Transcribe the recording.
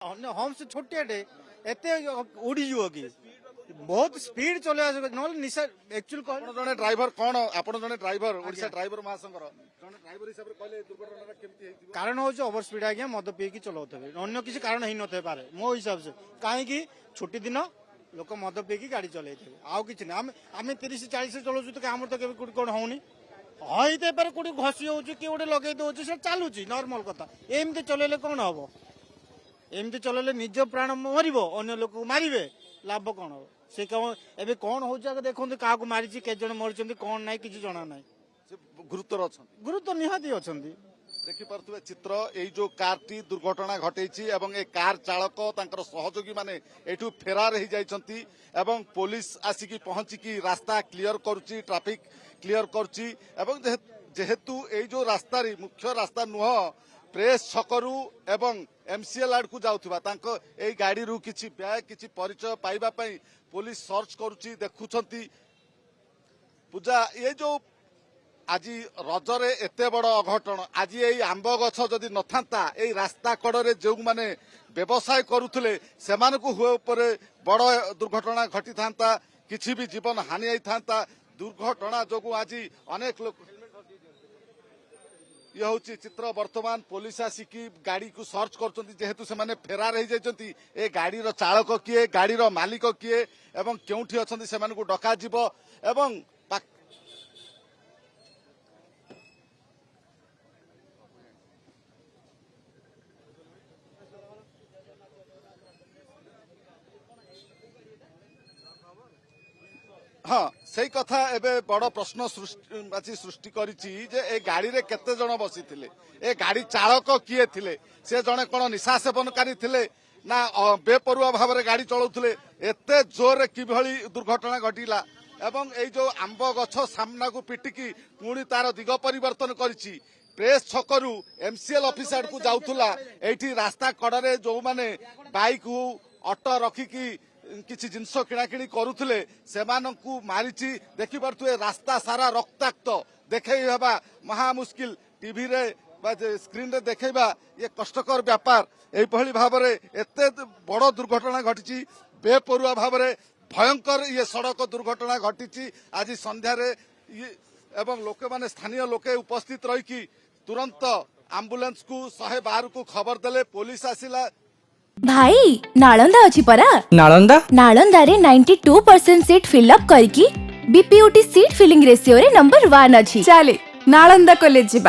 हम से छोटे एते उड़ी जीव कि बहुत स्पीड चले निशा एक्चुअल ଆପଣ ଜଣେ ଡ୍ରାଇଭର କଣ ଆପଣ ଜଣେ ଡ୍ରାଇଭର ଓଡିଶା ଡ୍ରାଇଭର महासंघर ଜଣେ ଡ୍ରାଇଭର ହିସାବରେ କହିଲେ ଦୁର୍ଘଟଣାଟା କେମିତି ହେଇଥିବ कारण हूँ ओवर स्पीड आज्ञा मद पीकी चलाउथे अन्य किसी कारण ही नथे पारे मो हिसाब से कहीं छुट्टी दिन लोक मद पीकी गाड़ी चलते आउ कि आम 30-40 चलाऊ तो आम तो कौट कौन होनी हईते पारे कौट घसी हो किए गोटे लगे दौर से चलुची नर्माल कथा एमती चलैले कौन हम एमती चलैले निज प्राण मर अन्य लोक मारे लाभ कौन हम से एवं कौन हो देखो क्या मारी केत जन मरी कौन ना कि जना ना ସେ ଗୁରୁତର ଅଛନ୍ତି गुरुत्व निहाती अच्छा ଦେଖିପାରୁଥିବେ ଚିତ୍ର ଏଇ ଯୋଉ କାରଟି ଦୁର୍ଘଟଣା ଘଟେଇଛି ଏବଂ ଏ କାର ଚାଳକ ତାଙ୍କର ସହଯୋଗୀ ମାନେ ଏଠୁ ଫେରାର ହେଇଯାଇଛନ୍ତି ଏବଂ ପୋଲିସ ଆସିକି ପହଞ୍ଚିକି ରାସ୍ତା କ୍ଲିୟର କରୁଛି ଟ୍ରାଫିକ କ୍ଲିୟର କରୁଛି ଏବଂ ଯେହେତୁ ଏଇ ଯୋଉ ରାସ୍ତାରେ ମୁଖ୍ୟ ରାସ୍ତା ନୁହଁ ପ୍ରେସ ଛକରୁ ଏବଂ ଏମସିଏଲ ଆଡକୁ ଯାଉଥିବା ତାଙ୍କ ଏଇ ଗାଡିରୁ କିଛି ବ୍ୟାଗ କିଛି ପରିଚୟ ପାଇବା ପାଇଁ ପୋଲିସ ସର୍ଚ୍ଚ କରୁଛି ଦେଖୁଛନ୍ତି ପୂଜା ଏ ଯୋଉ আজি রজরে এতে বড় অঘটন আজি এই আম্ব গছ যদি নথান্তা এই রাস্তা কড়রে যে মানে ব্যবসায় করুলে সেমানকু হুয়ে উপরে বড় দুর্ঘটনা ঘটি থান্তা কিছু বি জীবন হানি হই থান্তা দুর্ঘটনা যোগু আজি অনেক লোক ইয়ে হচ্ছে চিত্র বর্তমান পুলিশ আসিকি গাড়ি কু সর্চ করছেন যেহেতু সেমানে ফেরার হয়ে যাইছেন এ গাড়ির চালক কিয়ে গাড়ির মালিক কিয়ে এবং কেউঠি অছন্তি সেমানকু ডকা যিব এবং हाँ से कथा एबे बड़ प्रश्न सृष्टि करिछि जे ए गाड़ी रे केते जण बसी थिले ए गाड़ी चालक किए थिले से जणे कोन निशा सेवनकारी थिले ना बेपरुआ भाव रे गाड़ी चलाउथिले एते जोर किभली दुर्घटना घटिला एवं ए जो आंब गछ सामना को पिटिकी पुणी तार दिग परिवर्तन करिछि प्रेस छकरू एमसीएल ऑफिस आड़ को जाउथुला एठी रास्ता कड़रे जो माने बाइक ऑटो रखिकी किसी जिनस किणाकिणी करुले से मारिची देखिपे रास्ता सारा रक्ताक्त देखा महा मुस्किल टीवी रे स्क्रीन रे देखा ये कष्टकर व्यापार यही भाव में एत बड़ दुर्घटना घटी बेपरुआ भाव में भयंकर ये सड़क दुर्घटना घटी आज संध्यारे एवं लोके माने स्थानीय लोके उपस्थित रही तुरंत आंबुलांस को 112 को खबर देले पुलिस आसिला भाई नालंदा अछि परा नालंदा रे 92% सीट फिल अप करकी बीपीओटी सीट फिलिंग रेशियो रे नंबर 1 अछि चले नालंदा कॉलेज जिबा।